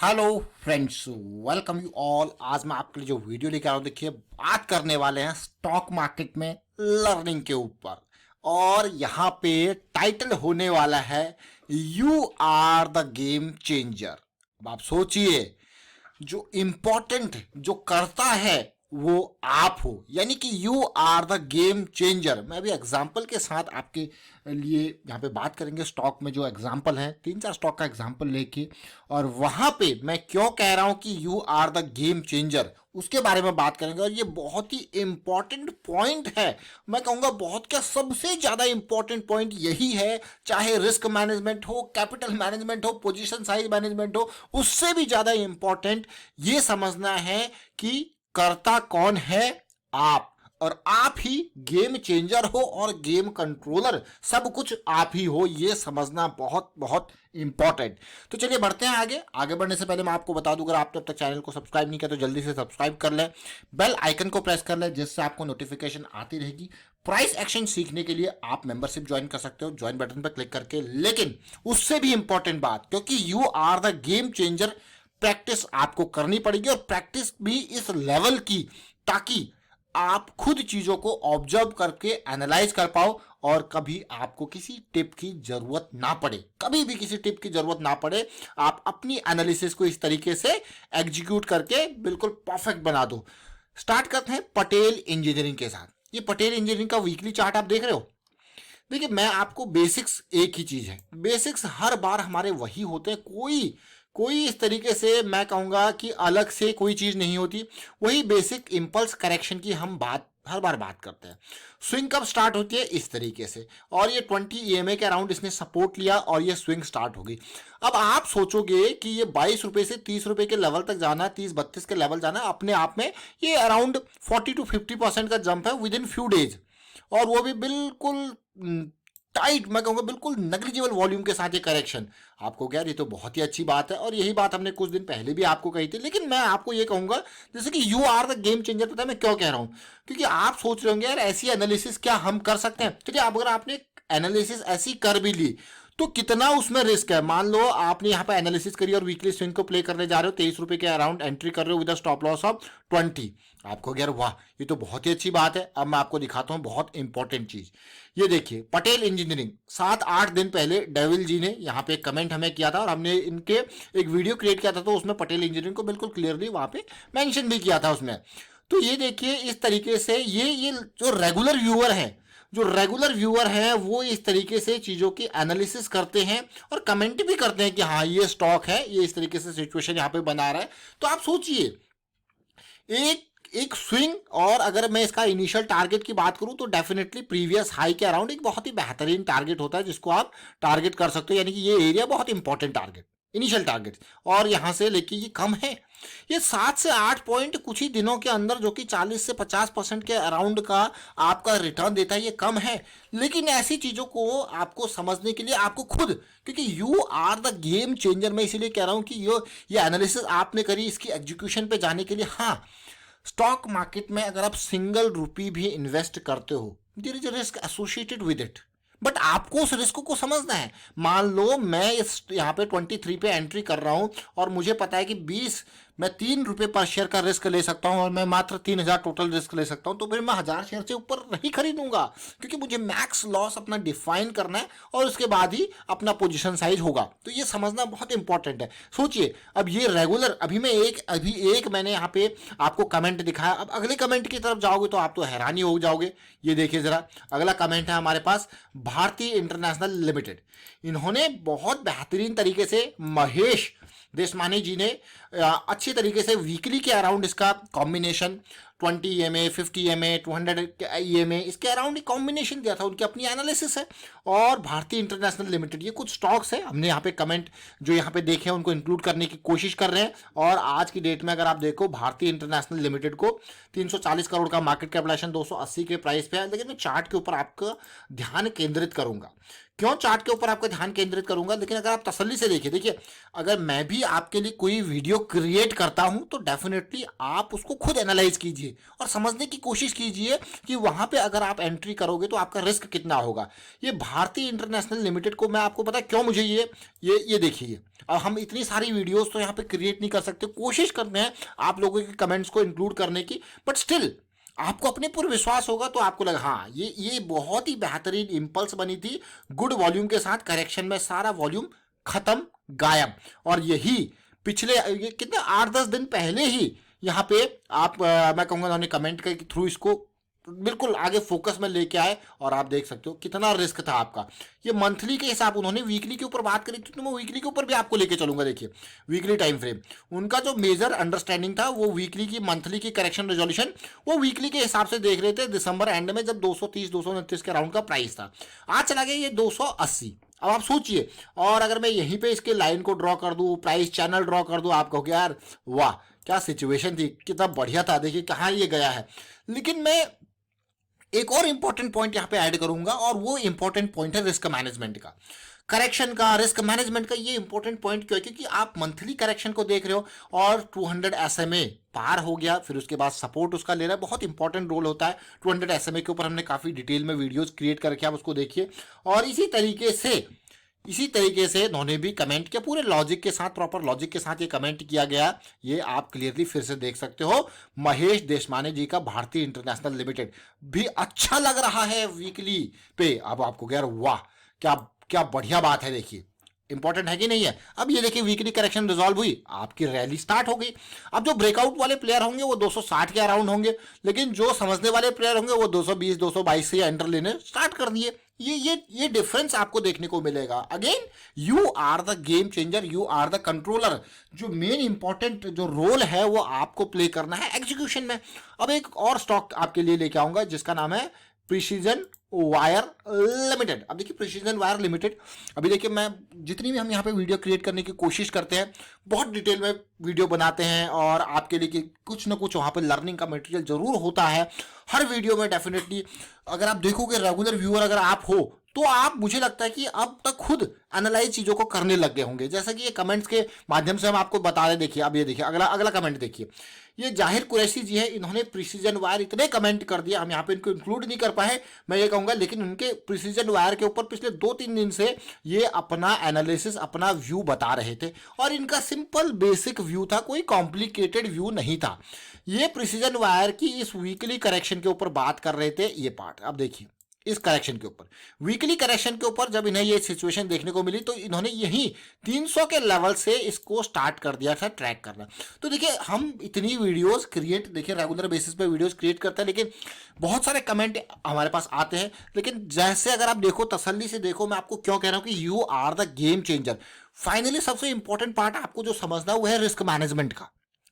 Hello friends, welcome you all. आज मैं आपके लिए जो वीडियो लेकर आया हूं, देखिए बात करने वाले हैं स्टॉक मार्केट में लर्निंग के ऊपर। और यहाँ पे टाइटल होने वाला है you are the game changer. अब आप सोचिए, जो इम्पोर्टेंट जो करता है वो आप हो, यानी कि you are the game changer. मैं अभी एग्जांपल के साथ आपके लिए यहाँ पे बात करेंगे। स्टॉक में जो एग्जांपल है, 3-4 स्टॉक का एग्जांपल लेके, और वहां पे मैं क्यों कह रहा हूं कि you are the game changer, उसके बारे में बात करेंगे। और ये बहुत ही इंपॉर्टेंट पॉइंट है, मैं कहूंगा बहुत क्या सबसे ज्यादा इंपॉर्टेंट पॉइंट यही है। चाहे रिस्क मैनेजमेंट हो, कैपिटल मैनेजमेंट हो, पोजीशन साइज मैनेजमेंट हो, उससे भी ज्यादा इंपॉर्टेंट ये समझना है कि करता कौन है, आप। और आप ही गेम चेंजर हो और गेम कंट्रोलर, सब कुछ आप ही हो, ये समझना बहुत बहुत इंपॉर्टेंट। तो चलिए बढ़ते हैं आगे। आगे बढ़ने से पहले मैं आपको बता दूं, अगर आपने अब तक चैनल को सब्सक्राइब नहीं किया तो जल्दी से सब्सक्राइब कर लें, बेल आइकन को प्रेस कर लें, जिससे आपको नोटिफिकेशन आती रहेगी। प्राइस एक्शन सीखने के लिए आप मेंबरशिप ज्वाइन कर सकते हो, ज्वाइन बटन पर क्लिक करके। लेकिन उससे भी इंपॉर्टेंट बात, क्योंकि you are the game changer, practice आपको करनी पड़ेगी, और प्रैक्टिस भी इस लेवल की ताकि आप खुद चीजों को ऑब्जर्व करके एनालाइज कर पाओ, और कभी आपको किसी टिप की जरूरत ना पड़े, कभी भी किसी टिप की जरूरत ना पड़े। आप अपनी एनालिसिस को इस तरीके से एग्जीक्यूट करके बिल्कुल परफेक्ट बना दो। स्टार्ट करते हैं पटेल इंजीनियरिंग के साथ। ये पटेल इंजीनियरिंग का वीकली चार्ट आप देख रहे हो। देखिए, मैं आपको बेसिक्स, एक ही चीज है, बेसिक्स हर बार हमारे वही होते हैं। कोई कोई इस तरीके से मैं कहूंगा कि अलग से कोई चीज नहीं होती। वही बेसिक इंपल्स करेक्शन की हम बात हर बार बात करते हैं। स्विंग कब स्टार्ट होती है, इस तरीके से। और ये 20 ईएमए के अराउंड इसने सपोर्ट लिया और ये स्विंग स्टार्ट होगी। अब आप सोचोगे कि ये 22 रुपए से 30 रुपए के लेवल तक जाना है, 30-32 के लेवल जाना है, अपने आप में ये अराउंड 40-50% का जंप है विद इन फ्यू डेज। और वो भी बिल्कुल टाइट, मैं कहूंगा बिल्कुल नेग्लिजिबल वॉल्यूम के साथ ये करेक्शन। आपको क्या, ये तो बहुत ही अच्छी बात है, और यही बात हमने कुछ दिन पहले भी आपको कही थी। लेकिन मैं आपको ये कहूंगा, जैसे कि you are the game changer, पता है मैं क्यों कह रहा हूं? क्योंकि आप सोच रहे होंगे यार, ऐसी एनालिसिस क्या हम कर सकते हैं? चलिए, अगर आपने एनालिसिस ऐसी कर भी ली तो कितना उसमें रिस्क है। मान लो आपने यहाँ पे एनालिसिस करी और वीकली स्विंग को प्ले करने जा रहे हो, 23 रुपए के अराउंड एंट्री कर रहे हो विद स्टॉप लॉस ऑफ 20। आपको यार वाह, ये तो बहुत ही अच्छी बात है। अब मैं आपको दिखाता हूँ बहुत इंपॉर्टेंट चीज। ये देखिए, पटेल इंजीनियरिंग 7-8 दिन पहले डेविल जी ने यहाँ पे कमेंट हमें किया था, और हमने इनके एक वीडियो क्रिएट किया था, तो उसमें पटेल इंजीनियरिंग को बिल्कुल क्लियरली वहां पे मेंशन भी किया था उसमें। तो ये देखिए, इस तरीके से ये जो रेगुलर व्यूअर है, वो इस तरीके से चीजों की एनालिसिस करते हैं और कमेंट भी करते हैं कि हाँ ये स्टॉक है, ये इस तरीके से सिचुएशन यहाँ पे बना रहा है। तो आप सोचिए, एक एक स्विंग, और अगर मैं इसका इनिशियल टारगेट की बात करूं तो डेफिनेटली प्रीवियस हाई के अराउंड एक बहुत ही बेहतरीन टारगेट होता है, जिसको आप टारगेट कर सकते हो। यानी कि ये एरिया बहुत इंपॉर्टेंट टारगेट, इनिशियल टारगेट। और यहां से लेके ये कम है, ये 7 से 8 पॉइंट कुछ ही दिनों के अंदर, जो कि 40 से 50% के अराउंड का आपका रिटर्न देता है, ये कम है। लेकिन ऐसी चीजों को आपको समझने के लिए आपको खुद, क्योंकि you are the game changer, मैं इसीलिए कह रहा हूं कि ये एनालिसिस आपने करी, इसकी एग्जीक्यूशन पे जाने के लिए, हाँ, स्टॉक मार्केट में अगर आप सिंगल रुपी भी इन्वेस्ट करते हो, there is a risk associated with it, but आपको उस रिस्क को समझना है। मान लो मैं इस यहाँ पे 23 पे एंट्री कर रहा हूं, और मुझे पता है कि 20, मैं 3 रुपए पर शेयर का रिस्क ले सकता हूं, और मैं मात्र 3000 टोटल रिस्क ले सकता हूं, तो फिर मैं 1000 शेयर से ऊपर नहीं खरीदूंगा, क्योंकि मुझे मैक्स लॉस अपना डिफाइन करना है, और उसके बाद ही अपना पोजीशन साइज होगा। तो ये समझना बहुत इंपॉर्टेंट है। सोचिए, अब ये रेगुलर, अभी एक मैंने यहाँ पे आपको कमेंट दिखाया, अब अगले कमेंट की तरफ जाओगे तो आप तो हैरानी हो जाओगे। ये देखिए जरा, अगला कमेंट है हमारे पास भारतीय इंटरनेशनल लिमिटेड। इन्होंने बहुत बेहतरीन तरीके से, महेश देशमानी जी ने अच्छी तरीके से वीकली के अराउंड इसका कॉम्बिनेशन 20 ईएमए, 50 ईएमए, 200 ईएमए, इसके अराउंड एक कॉम्बिनेशन दिया था। उनकी अपनी एनालिसिस है। और भारतीय इंटरनेशनल लिमिटेड, ये कुछ स्टॉक्स है, हमने यहाँ पे कमेंट जो यहाँ पे देखे हैं उनको इंक्लूड करने की कोशिश कर रहे हैं। और आज की डेट में अगर आप देखो, भारतीय इंटरनेशनल लिमिटेड को 340 करोड़ का मार्केट कैपिटलाइजेशन 280 के प्राइस पे है। लेकिन मैं चार्ट के ऊपर आपका ध्यान केंद्रित करूंगा। क्यों चार्ट के ऊपर आपका ध्यान केंद्रित करूंगा, लेकिन अगर आप तसल्ली से देखिए, अगर मैं भी आपके लिए कोई वीडियो क्रिएट करता हूं तो डेफिनेटली आप उसको खुद एनालाइज कीजिए और समझने की कोशिश कीजिए कि वहां पे अगर आप एंट्री करोगे तो आपका रिस्क कितना होगा। ये भारतीय इंटरनेशनल लिमिटेड को मैं आपको पता क्यों मुझे ये देखिए, अब हम इतनी सारी वीडियोस तो यहाँ पे क्रिएट नहीं कर सकते, कोशिश करते हैं आप लोगों के कमेंट्स को इंक्लूड करने की, बट स्टिल आपको अपने पर विश्वास होगा तो आपको लगा हाँ ये बहुत ही बेहतरीन इंपल्स बनी थी, गुड वॉल्यूम के साथ, करेक्शन में सारा वॉल्यूम खत्म गायब। और यही पिछले ये कितने 8-10 दिन पहले ही यहाँ पे आप मैं कहूँगा उन्होंने कमेंट के थ्रू इसको बिल्कुल आगे फोकस में लेके आए और आप देख सकते हो कितना रिस्क था आपका। ये मंथली के हिसाब, उन्होंने वीकली के ऊपर बात करी थी तो मैं वीकली के ऊपर भी आपको लेके चलूंगा। देखिए वीकली टाइम फ्रेम, उनका जो मेजर अंडरस्टैंडिंग था वो वीकली की, मंथली की करेक्शन रेजोल्यूशन वो वीकली के हिसाब से देख रहे थे दिसंबर एंड में, जब 230-229 के राउंड का प्राइस था। आज चला गया ये 280। अब आप सोचिए, और अगर मैं यहीं पे इसके लाइन को ड्रॉ कर दूं, प्राइस चैनल ड्रॉ कर दूं, आप कहोगे यार वाह क्या सिचुएशन थी, कितना बढ़िया था, देखिए कहाँ ये गया है। लेकिन मैं एक और इंपॉर्टेंट पॉइंट यहाँ पे ऐड करूंगा और वो इंपॉर्टेंट पॉइंट है रिस्क मैनेजमेंट का, करेक्शन का, रिस्क मैनेजमेंट का। ये इंपॉर्टेंट पॉइंट क्यों है, क्योंकि आप मंथली करेक्शन को देख रहे हो और 200 SMA पार हो गया, फिर उसके बाद सपोर्ट उसका ले रहा है, बहुत इंपॉर्टेंट रोल होता है 200 SMA के ऊपर। हमने काफी डिटेल में वीडियोस क्रिएट करके आप उसको देखिए। और इसी तरीके से उन्होंने भी कमेंट किया, पूरे लॉजिक के साथ, प्रॉपर लॉजिक के साथ ये कमेंट किया गया। ये आप क्लियरली फिर से देख सकते हो, महेश देशमाने जी का भारतीय इंटरनेशनल लिमिटेड भी अच्छा लग रहा है वीकली पे। अब आपको यार वाह क्या क्या बढ़िया बात है, देखिए इंपॉर्टेंट है कि नहीं है। अब ये देखिए वीकली करेक्शन रिजॉल्व हुई, आपकी रैली स्टार्ट हो गई। अब जो ब्रेकआउट वाले प्लेयर होंगे वो 260 के अराउंड होंगे, लेकिन जो समझने वाले प्लेयर होंगे वो 220-222 से एंटर लेने स्टार्ट कर दिए। ये डिफरेंस आपको देखने को मिलेगा। Again you are the game changer, you are the controller. जो मेन इंपॉर्टेंट जो रोल है वो आपको प्ले करना है एग्जीक्यूशन में। अब एक और स्टॉक आपके लिए लेके आऊंगा जिसका नाम है प्रिसीजन वायर लिमिटेड। अब देखिए प्रिसीजन वायर लिमिटेड, अभी देखिए मैं जितनी भी हम यहाँ पे वीडियो क्रिएट करने की कोशिश करते हैं, बहुत डिटेल में वीडियो बनाते हैं और आपके लिए कुछ ना कुछ वहाँ पे लर्निंग का मटेरियल जरूर होता है हर वीडियो में। डेफिनेटली अगर आप देखोगे, रेगुलर व्यूअर अगर आप हो तो आप, मुझे लगता है कि अब तक खुद एनालाइज चीजों को करने लग गए होंगे, जैसा कि ये कमेंट्स के माध्यम से हम आपको बता रहे। देखिए अब ये देखिए अगला कमेंट देखिए, ये जाहिर कुरैशी जी है, इन्होंने प्रिसीजन वायर इतने कमेंट कर दिया, हम यहाँ पे इनको इंक्लूड नहीं कर पाए मैं ये कहूंगा, लेकिन उनके प्रिसीजन वायर के ऊपर पिछले 2-3 दिन से ये अपना एनालिसिस, अपना व्यू बता रहे थे और इनका सिंपल बेसिक व्यू था, कोई कॉम्प्लिकेटेड व्यू नहीं था। ये प्रिसीजन वायर की इस वीकली करेक्शन के ऊपर बात कर रहे थे, ये पार्ट अब देखिए इस करेक्शन के ऊपर, वीकली करेक्शन के ऊपर जब इन्हें ये सिचुएशन देखने को मिली तो इन्होंने यही 300 के लेवल से इसको स्टार्ट कर दिया था ट्रैक करना। तो देखिए हम इतनी वीडियोस क्रिएट, देखिए रेगुलर बेसिस पे वीडियोस क्रिएट करते हैं, लेकिन बहुत सारे कमेंट हमारे पास आते हैं। लेकिन जैसे अगर आप देखो, तसल्ली से देखो, मैं आपको क्यों कह रहा हूं कि you are the game changer. Finally सबसे इंपॉर्टेंट पार्ट आपको जो समझना वो है रिस्क मैनेजमेंट का।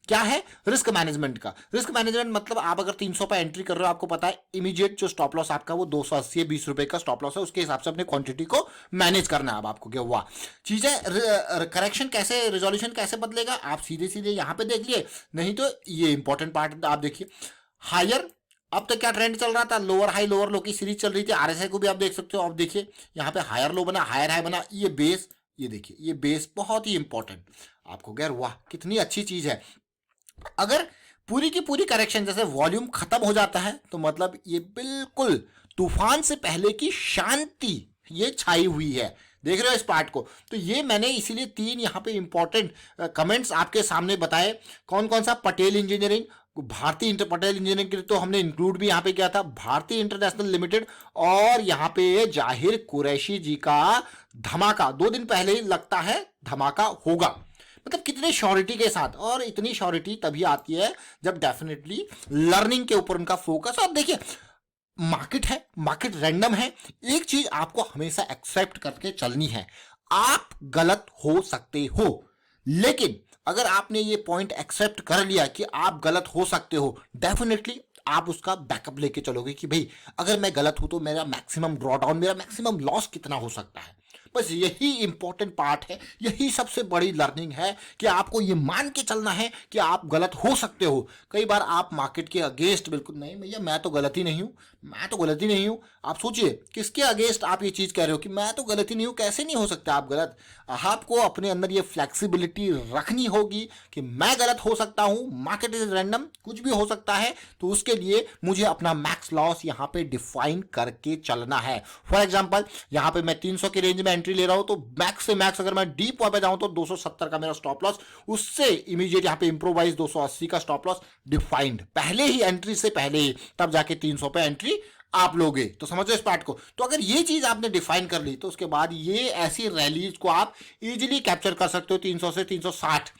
क्या है रिस्क मैनेजमेंट का? रिस्क मैनेजमेंट मतलब आप अगर 300 पर एंट्री कर रहे हो, आपको पता है इमीडिएट जो स्टॉप लॉस आपका वो 280 है, 20 रुपए का स्टॉप लॉस है, उसके हिसाब से अपने क्वांटिटी को मैनेज करना है। अब आपको क्या हुआ चीज है, करेक्शन कैसे, रिजोल्यूशन कैसे बदलेगा, आप सीधे सीधे यहाँ पे देख लिए, नहीं तो ये इंपॉर्टेंट पार्ट आप देखिए। हायर, अब तक क्या ट्रेंड चल रहा था, लोअर हाई लोअर लो की सीरीज चल रही थी, आरएसआई को भी आप देख सकते हो। अब देखिए यहाँ पे हायर लो बना, हायर हाई बना, ये बेस, ये देखिए ये बेस बहुत ही इंपॉर्टेंट। आपको गैर वाह कितनी अच्छी चीज है। अगर पूरी की पूरी करेक्शन जैसे वॉल्यूम खत्म हो जाता है तो मतलब ये बिल्कुल तूफान से पहले की शांति ये छाई हुई है, देख रहे हो इस पार्ट को। तो ये मैंने इसीलिए 3 यहाँ पे इंपॉर्टेंट कमेंट्स आपके सामने बताए। कौन कौन सा? पटेल इंजीनियरिंग, पटेल इंजीनियरिंग तो हमने इंक्लूड भी यहाँ पे किया था, भारतीय इंटरनेशनल लिमिटेड, और यहाँ पे जाहिर कुरैशी जी का धमाका 2 दिन पहले ही लगता है धमाका होगा। मतलब कितने श्योरिटी के साथ, और इतनी श्योरिटी तभी आती है जब डेफिनेटली लर्निंग के ऊपर उनका फोकस। आप देखिए मार्केट है, मार्केट रैंडम है, एक चीज आपको हमेशा एक्सेप्ट करके चलनी है, आप गलत हो सकते हो, लेकिन अगर आपने ये पॉइंट एक्सेप्ट कर लिया कि आप गलत हो सकते हो, डेफिनेटली आप उसका बैकअप लेके चलोगे कि भाई अगर मैं गलत हूं तो मेरा मैक्सिमम ड्रॉ डाउन, मेरा मैक्सिमम लॉस कितना हो सकता है। बस यही इंपॉर्टेंट पार्ट है, यही सबसे बड़ी लर्निंग है कि आपको ये मान के चलना है कि आप गलत हो सकते हो। कई बार आप मार्केट के अगेंस्ट बिल्कुल नहीं भैया मैं तो गलत ही नहीं हूं, मैं तो गलत ही नहीं हूं। आप सोचिए किसके अगेंस्ट आप ये चीज कह रहे हो कि मैं तो गलत ही नहीं हूं, कैसे नहीं हो सकता आप गलत। आपको अपने अंदर ये फ्लेक्सिबिलिटी रखनी होगी कि मैं गलत हो सकता हूं, मार्केट इज रैंडम, कुछ भी हो सकता है। तो उसके लिए मुझे अपना मैक्स लॉस यहां पे डिफाइन करके चलना है। फॉर एग्जांपल यहां पे मैं 300 की रेंज में एंट्री ले रहा हूं, तो मैक्स से मैक्स अगर मैं डीप पे जाऊं तो 270 का मेरा स्टॉप लॉस, उससे इमीडिएट यहां पे इंप्रोवाइज 280 का स्टॉप लॉस डिफाइंड पहले ही, एंट्री से पहले ही, तब जाके 300 पे एंट्री आप लोगे। तो समझो इस पार्ट को। तो अगर ये चीज आपने डिफाइन कर ली तो उसके बाद ये ऐसी रैलीज को आप इजीली कैप्चर कर सकते हो। 300 से 360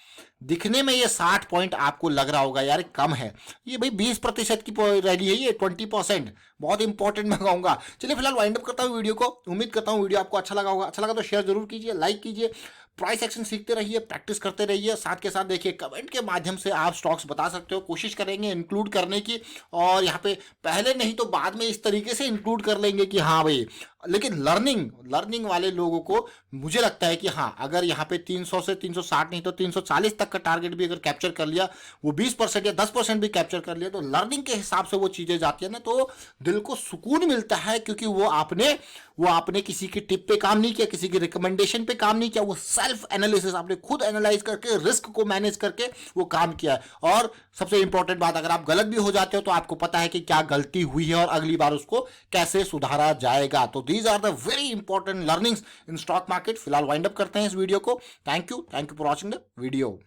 दिखने में ये 60 पॉइंट आपको लग रहा होगा यार कम है, ये भाई 20% की रैली है, ये 20%, बहुत इंपॉर्टेंट मैं कहूंगा। चलिए फिलहाल वाइंड अप करता हूँ वीडियो को। उम्मीद करता हूँ वीडियो आपको अच्छा लगा होगा। अच्छा लगा तो शेयर जरूर कीजिए, लाइक कीजिए। प्राइस एक्शन सीखते रहिए, प्रैक्टिस करते रहिए। साथ के साथ देखिए कमेंट के माध्यम से आप स्टॉक्स बता सकते हो, कोशिश करेंगे इंक्लूड करने की। और यहाँ पे पहले नहीं तो बाद में इस तरीके से इंक्लूड कर लेंगे कि हाँ भाई, लेकिन लर्निंग वाले लोगों को मुझे लगता है कि हाँ अगर यहाँ पे 300 से 360 नहीं तो 340 तक का टारगेट भी अगर कैप्चर कर लिया, वो 20% या 10% भी कैप्चर कर लिया, तो लर्निंग के हिसाब से वो चीजें जाती है ना, तो दिल को सुकून मिलता है। क्योंकि वो आपने किसी की टिप पे काम नहीं किया, किसी की रिकमेंडेशन पे काम नहीं किया, वो सेल्फ एनालिसिस आपने खुद एनालाइज करके, रिस्क को मैनेज करके वो काम किया है। और सबसे इंपॉर्टेंट बात, अगर आप गलत भी हो जाते हो तो आपको पता है कि क्या गलती हुई है और अगली बार उसको कैसे सुधारा जाएगा। तो these are the very important learnings in stock market. फिलहाल वाइंड अप करते हैं इस वीडियो को। Thank you for watching the video.